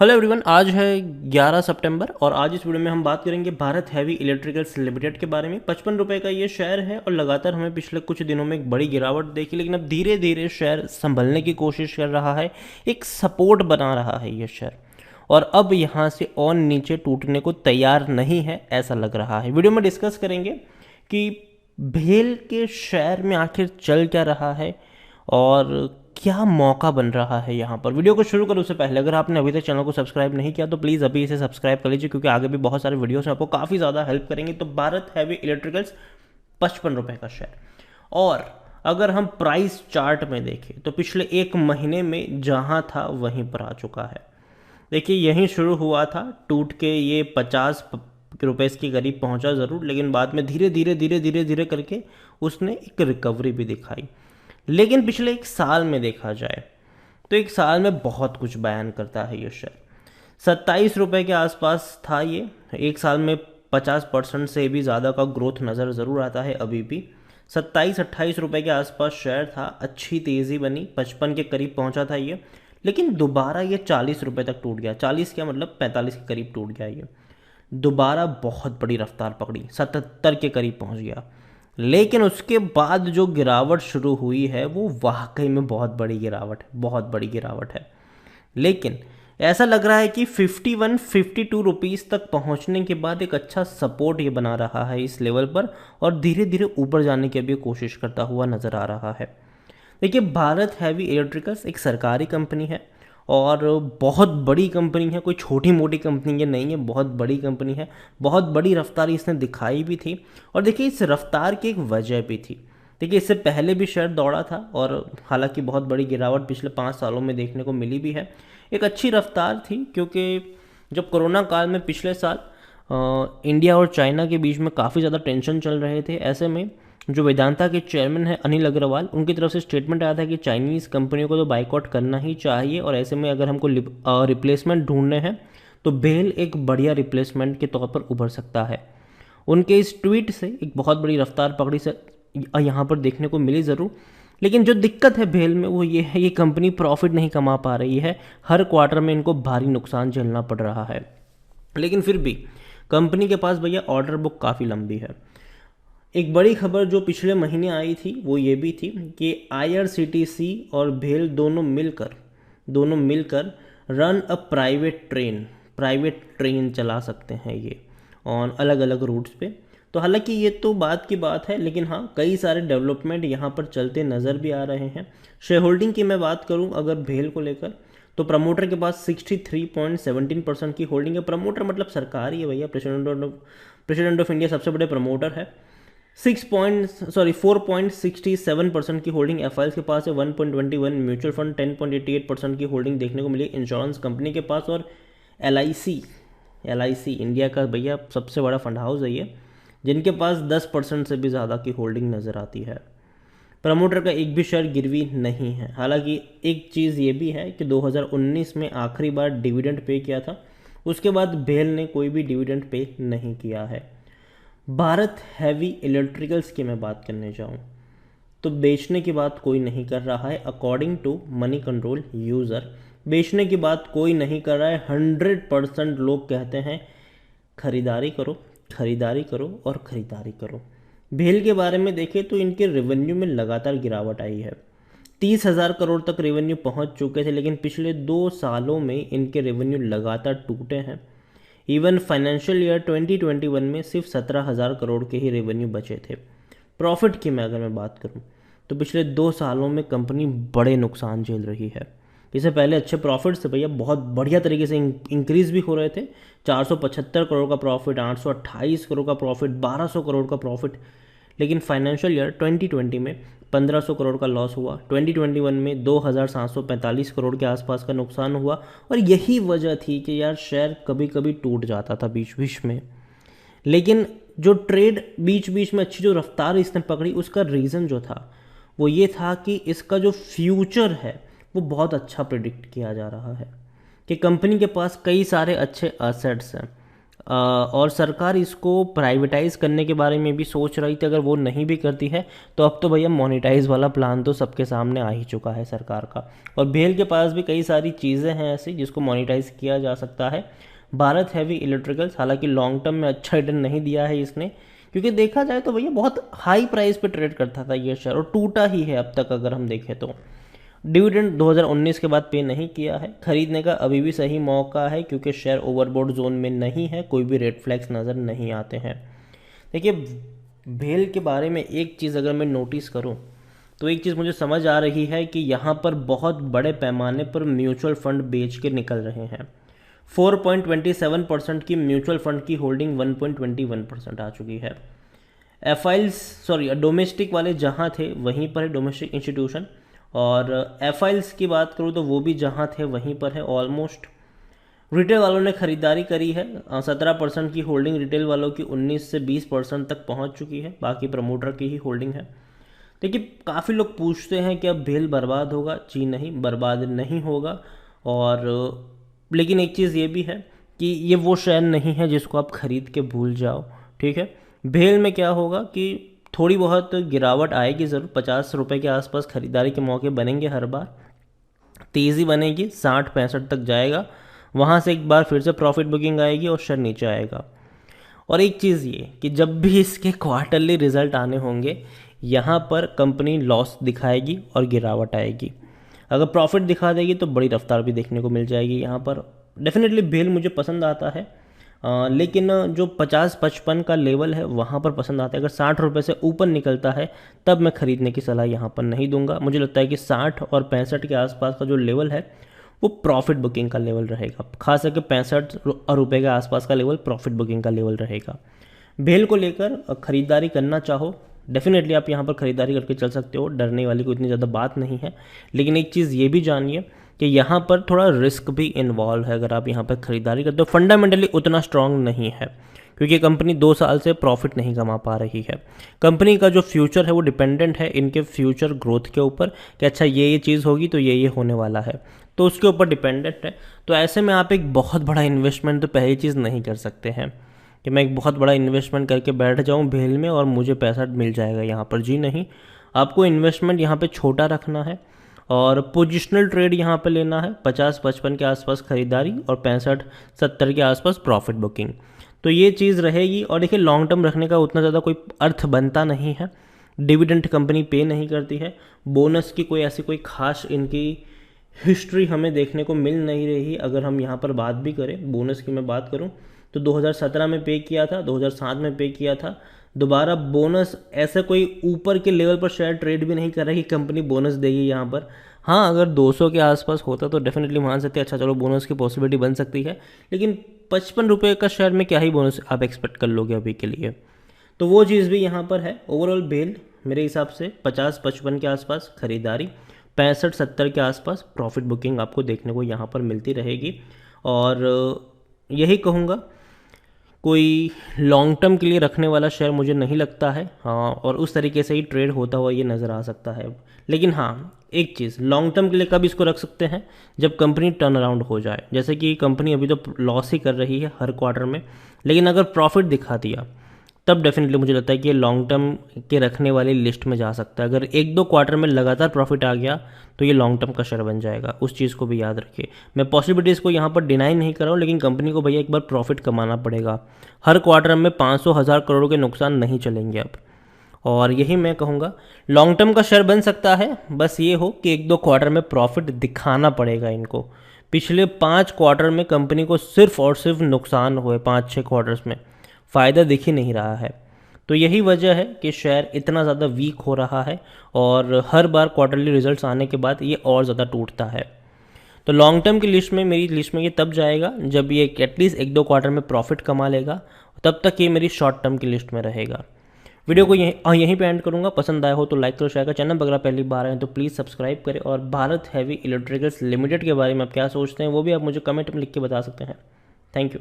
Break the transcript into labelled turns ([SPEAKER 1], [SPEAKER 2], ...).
[SPEAKER 1] Hello everyone, आज है 11 सितंबर और आज इस वीडियो में हम बात करेंगे भारत हैवी इलेक्ट्रिकल्स लिमिटेड के बारे में। 55 रुपये का ये शेयर है और लगातार हमें पिछले कुछ दिनों में एक बड़ी गिरावट देखी, लेकिन अब धीरे धीरे शेयर संभलने की कोशिश कर रहा है, एक सपोर्ट बना रहा है ये शेयर और अब यहाँ से और नीचे टूटने को तैयार नहीं है ऐसा लग रहा है। वीडियो में डिस्कस करेंगे कि भेल के शेयर में आखिर चल क्या रहा है और क्या मौका बन रहा है यहाँ पर। वीडियो को शुरू करूँ उससे पहले अगर आपने अभी तक चैनल को सब्सक्राइब नहीं किया तो प्लीज़ अभी इसे सब्सक्राइब कर लीजिए, क्योंकि आगे भी बहुत सारे वीडियोस आपको काफ़ी ज़्यादा हेल्प करेंगे। तो भारत हैवी इलेक्ट्रिकल्स 55 रुपये का शेयर, और अगर हम प्राइस चार्ट में देखें तो पिछले एक महीने में जहाँ था वहीं पर आ चुका है। देखिए, यहीं शुरू हुआ था, टूट के ये 50 रुपये के करीब पहुँचा ज़रूर, लेकिन बाद में धीरे धीरे धीरे धीरे धीरे करके उसने एक रिकवरी भी दिखाई। लेकिन पिछले एक साल में देखा जाए तो एक साल में बहुत कुछ बयान करता है ये शेयर। 27 रुपये के आसपास था ये, एक साल में 50% से भी ज़्यादा का ग्रोथ नज़र ज़रूर आता है। अभी भी 27-28 रुपये के आसपास शेयर था, अच्छी तेज़ी बनी, 55 के करीब पहुंचा था ये, लेकिन दोबारा ये 40 रुपये तक टूट गया। 40 क्या मतलब 45 के करीब टूट गया ये, दोबारा बहुत बड़ी रफ्तार पकड़ी, 77 के करीब पहुंच गया। लेकिन उसके बाद जो गिरावट शुरू हुई है वो वाकई में बहुत बड़ी गिरावट है, बहुत बड़ी गिरावट है। लेकिन ऐसा लग रहा है कि 51-52 रुपीज़ तक पहुंचने के बाद एक अच्छा सपोर्ट ये बना रहा है इस लेवल पर, और धीरे धीरे ऊपर जाने की भी कोशिश करता हुआ नज़र आ रहा है। देखिए, भारत हैवी इलेक्ट्रिकल्स एक सरकारी कंपनी है और बहुत बड़ी कंपनी है, कोई छोटी मोटी कंपनी ये नहीं है, बहुत बड़ी कंपनी है। बहुत बड़ी रफ्तार इसने दिखाई भी थी, और देखिए इस रफ्तार की एक वजह भी थी। देखिए, इससे पहले भी शेयर दौड़ा था और हालांकि बहुत बड़ी गिरावट पिछले 5 सालों में देखने को मिली भी है। एक अच्छी रफ्तार थी क्योंकि जब कोरोना काल में पिछले साल इंडिया और चाइना के बीच में काफ़ी ज़्यादा टेंशन चल रहे थे, ऐसे में जो वेदांता के चेयरमैन हैं अनिल अग्रवाल, उनकी तरफ से स्टेटमेंट आया था कि चाइनीज़ कंपनियों को तो बाइकआउट करना ही चाहिए, और ऐसे में अगर हमको रिप्लेसमेंट ढूंढने हैं तो भेल एक बढ़िया रिप्लेसमेंट के तौर पर उभर सकता है। उनके इस ट्वीट से एक बहुत बड़ी रफ्तार पकड़ी से यहाँ पर देखने को मिली ज़रूर। लेकिन जो दिक्कत है भेल में वो ये है, ये कंपनी प्रॉफिट नहीं कमा पा रही है, हर क्वार्टर में इनको भारी नुकसान झेलना पड़ रहा है। लेकिन फिर भी कंपनी के पास भैया ऑर्डर बुक काफ़ी लंबी है। एक बड़ी खबर जो पिछले महीने आई थी वो ये भी थी कि IRCTC और भेल दोनों मिलकर रन अ प्राइवेट ट्रेन चला सकते हैं ये और अलग अलग रूट्स पे। तो हालांकि ये तो बात की बात है, लेकिन हाँ, कई सारे डेवलपमेंट यहाँ पर चलते नज़र भी आ रहे हैं। शेयर होल्डिंग की मैं बात करूँ अगर भेल को लेकर, तो प्रमोटर के पास 63.17% की होल्डिंग है। प्रमोटर मतलब सरकार ही है भैया, प्रेसिडेंट ऑफ इंडिया सबसे बड़े प्रमोटर है। 4.67% की होल्डिंग एफआईएल के पास है। 1.21 म्यूचुअल फंड, 10.88% की होल्डिंग देखने को मिली इंश्योरेंस कंपनी के पास, और एल आई सी इंडिया का भैया सबसे बड़ा फंड हाउस है ये, जिनके पास 10% से भी ज़्यादा की होल्डिंग नज़र आती है। प्रमोटर का एक भी शेयर गिरवी नहीं है। हालांकि एक चीज़ ये भी है कि 2019 में आखिरी बार डिविडेंड पे किया था, उसके बाद भेल ने कोई भी डिविडेंड पे नहीं किया है। भारत हैवी इलेक्ट्रिकल्स की मैं बात करने जाऊँ तो बेचने की बात कोई नहीं कर रहा है। According to Moneycontrol user, बेचने की बात कोई नहीं कर रहा है। 100% लोग कहते हैं खरीदारी करो, खरीदारी करो और ख़रीदारी करो। भेल के बारे में देखें तो इनके रेवेन्यू में लगातार गिरावट आई है। 30,000 करोड़ तक रेवेन्यू पहुंच चुके थे, लेकिन पिछले 2 सालों में इनके रेवेन्यू लगातार टूटे हैं। इवन फाइनेंशियल ईयर 2021 में सिर्फ 17,000 करोड़ के ही रेवेन्यू बचे थे। प्रॉफिट की मैं अगर मैं बात करूं तो पिछले 2 सालों में कंपनी बड़े नुकसान झेल रही है। इससे पहले अच्छे प्रॉफिट से भैया बहुत बढ़िया तरीके से इंक्रीज भी हो रहे थे। 475 करोड़ का प्रॉफिट, 828 करोड़ का प्रॉफिट, 1200 करोड़ का प्रॉफिट। लेकिन फाइनेंशियल ईयर 2020 में 1500 करोड़ का लॉस हुआ, 2021 में 2,745 करोड़ के आसपास का नुकसान हुआ, और यही वजह थी कि यार शेयर कभी कभी टूट जाता था बीच बीच में। लेकिन जो ट्रेड बीच बीच में अच्छी जो रफ्तार इसने पकड़ी, उसका रीज़न जो था वो ये था कि इसका जो फ्यूचर है वो बहुत अच्छा प्रिडिक्ट किया जा रहा है कि कंपनी के पास कई सारे अच्छे एसेट्स हैं। और सरकार इसको प्राइवेटाइज करने के बारे में भी सोच रही थी। अगर वो नहीं भी करती है तो अब तो भैया मोनेटाइज वाला प्लान तो सबके सामने आ ही चुका है सरकार का। और भेल के पास भी कई सारी चीज़ें हैं ऐसी जिसको मोनेटाइज किया जा सकता है। भारत हैवी इलेक्ट्रिकल्स हालांकि लॉन्ग टर्म में अच्छा रिटर्न नहीं दिया है इसने, क्योंकि देखा जाए तो भैया बहुत हाई प्राइस पे ट्रेड करता था ये शेयर और टूटा ही है अब तक अगर हम देखें तो। डिविडेंड 2019 के बाद पे नहीं किया है। खरीदने का अभी भी सही मौका है क्योंकि शेयर ओवरबॉट जोन में नहीं है, कोई भी रेड फ्लैग्स नज़र नहीं आते हैं। देखिए भेल के बारे में एक चीज़ अगर मैं नोटिस करूं तो एक चीज़ मुझे समझ आ रही है कि यहाँ पर बहुत बड़े पैमाने पर म्यूचुअल फंड बेच के निकल रहे हैं। 4.27% की म्यूचुअल फंड की होल्डिंग 1.21% आ चुकी है। डोमेस्टिक वाले जहाँ थे वहीं पर है, डोमेस्टिक इंस्टीट्यूशन। और एफआईल्स की बात करूँ तो वो भी जहाँ थे वहीं पर है ऑलमोस्ट। रिटेल वालों ने ख़रीदारी करी है, 17% की होल्डिंग रिटेल वालों की 19 से 20% तक पहुँच चुकी है, बाकी प्रमोटर की ही होल्डिंग है। देखिए काफ़ी लोग पूछते हैं कि अब भेल बर्बाद होगा। जी नहीं, बर्बाद नहीं होगा। और लेकिन एक चीज़ ये भी है कि ये वो शेयर नहीं है जिसको आप ख़रीद के भूल जाओ, ठीक है। भेल में क्या होगा कि थोड़ी बहुत गिरावट आएगी ज़रूर, 50 रुपये के आसपास खरीदारी के मौके बनेंगे हर बार, तेज़ी बनेगी 60-65 तक जाएगा, वहाँ से एक बार फिर से प्रॉफिट बुकिंग आएगी और शेयर नीचे आएगा। और एक चीज़ ये कि जब भी इसके क्वार्टरली रिजल्ट आने होंगे यहाँ पर कंपनी लॉस दिखाएगी और गिरावट आएगी। अगर प्रॉफिट दिखा देगी तो बड़ी रफ्तार भी देखने को मिल जाएगी यहाँ पर। डेफिनेटली भेल मुझे पसंद आता है, लेकिन जो 50-55 का लेवल है वहाँ पर पसंद आता है। अगर 60 रुपये से ऊपर निकलता है तब मैं ख़रीदने की सलाह यहाँ पर नहीं दूंगा। मुझे लगता है कि 60 और 65 के आसपास का जो लेवल है वो प्रॉफिट बुकिंग का लेवल रहेगा, खास करके 65 रुपये के आसपास का लेवल प्रॉफिट बुकिंग का लेवल रहेगा। भेल को लेकर ख़रीदारी करना चाहो डेफिनेटली आप यहाँ पर ख़रीदारी करके चल सकते हो, डरने वाली कोई इतनी ज़्यादा बात नहीं है। लेकिन एक चीज़ ये भी जानिए कि यहाँ पर थोड़ा रिस्क भी इन्वॉल्व है। अगर आप यहाँ पर ख़रीदारी करते हो फंडामेंटली उतना स्ट्रांग नहीं है क्योंकि कंपनी 2 साल से प्रॉफिट नहीं कमा पा रही है। कंपनी का जो फ्यूचर है वो डिपेंडेंट है इनके फ्यूचर ग्रोथ के ऊपर कि अच्छा ये चीज़ होगी तो ये होने वाला है, तो उसके ऊपर डिपेंडेंट है। तो ऐसे में आप एक बहुत बड़ा इन्वेस्टमेंट तो पहली चीज़ नहीं कर सकते हैं कि मैं एक बहुत बड़ा इन्वेस्टमेंट करके बैठ जाऊं भेल में और मुझे पैसा मिल जाएगा यहाँ पर। जी नहीं, आपको इन्वेस्टमेंट यहाँ पे छोटा रखना है और पोजिशनल ट्रेड यहाँ पे लेना है। 50-55 के आसपास खरीदारी और 65-70 के आसपास प्रॉफिट बुकिंग, तो ये चीज़ रहेगी। और देखिए लॉन्ग टर्म रखने का उतना ज़्यादा कोई अर्थ बनता नहीं है। डिविडेंड कंपनी पे नहीं करती है, बोनस की कोई ऐसी कोई खास इनकी हिस्ट्री हमें देखने को मिल नहीं रही। अगर हम यहाँ पर बात भी करें बोनस की, मैं बात करूँ तो 2017 में पे किया था, 2007 में पे किया था, दोबारा बोनस ऐसा कोई ऊपर के लेवल पर शेयर ट्रेड भी नहीं कर रहा है कि कंपनी बोनस देगी यहाँ पर। हाँ अगर 200 के आसपास होता तो डेफिनेटली मान सकते अच्छा चलो बोनस की पॉसिबिलिटी बन सकती है, लेकिन 55 रुपये का शेयर में क्या ही बोनस आप एक्सपेक्ट कर लोगे अभी के लिए। तो वो चीज़ भी यहाँ पर है। ओवरऑल भेल मेरे हिसाब से 50-55 के आसपास खरीदारी, 65-70 के आसपास प्रॉफिट बुकिंग आपको देखने को यहाँ पर मिलती रहेगी। और यही कहूँगा कोई लॉन्ग टर्म के लिए रखने वाला शेयर मुझे नहीं लगता है। हाँ और उस तरीके से ही ट्रेड होता हुआ ये नज़र आ सकता है। लेकिन हाँ एक चीज़, लॉन्ग टर्म के लिए कब इसको रख सकते हैं, जब कंपनी टर्न अराउंड हो जाए। जैसे कि कंपनी अभी तो लॉस ही कर रही है हर क्वार्टर में, लेकिन अगर प्रॉफिट दिखा दिया तब डेफिनेटली मुझे लगता है कि ये लॉन्ग टर्म के रखने वाली लिस्ट में जा सकता है। अगर 1-2 क्वार्टर में लगातार प्रॉफिट आ गया तो ये लॉन्ग टर्म का शेयर बन जाएगा, उस चीज़ को भी याद रखिए। मैं पॉसिबिलिटीज़ को यहाँ पर डिनाई नहीं कर रहा हूँ, लेकिन कंपनी को भैया एक बार प्रॉफिट कमाना पड़ेगा। हर क्वार्टर में 500,000 करोड़ के नुकसान नहीं चलेंगे अब। और यही मैं कहूँगा लॉन्ग टर्म का शेयर बन सकता है, बस ये हो कि 1-2 क्वार्टर में प्रॉफिट दिखाना पड़ेगा इनको। पिछले 5 क्वार्टर में कंपनी को सिर्फ और सिर्फ नुकसान हुए, 5-6 क्वार्टर्स में फ़ायदा दिख ही नहीं रहा है। तो यही वजह है कि शेयर इतना ज़्यादा वीक हो रहा है और हर बार क्वार्टरली रिजल्ट्स आने के बाद ये और ज़्यादा टूटता है। तो लॉन्ग टर्म की लिस्ट में, मेरी लिस्ट में ये तब जाएगा जब ये एटलीस्ट 1-2 क्वार्टर में प्रॉफिट कमा लेगा, तब तक ये मेरी शॉर्ट टर्म की लिस्ट में रहेगा। वीडियो को यहीं पे एंड करूँगा। पसंद आया हो तो लाइक करो, शेयर करो। चैनल पर अगर पहली बार आए तो प्लीज़ सब्सक्राइब करें। और भारत हैवी इलेक्ट्रिकल्स लिमिटेड के बारे में आप क्या सोचते हैं वो भी आप मुझे कमेंट में लिख के बता सकते हैं। Thank you.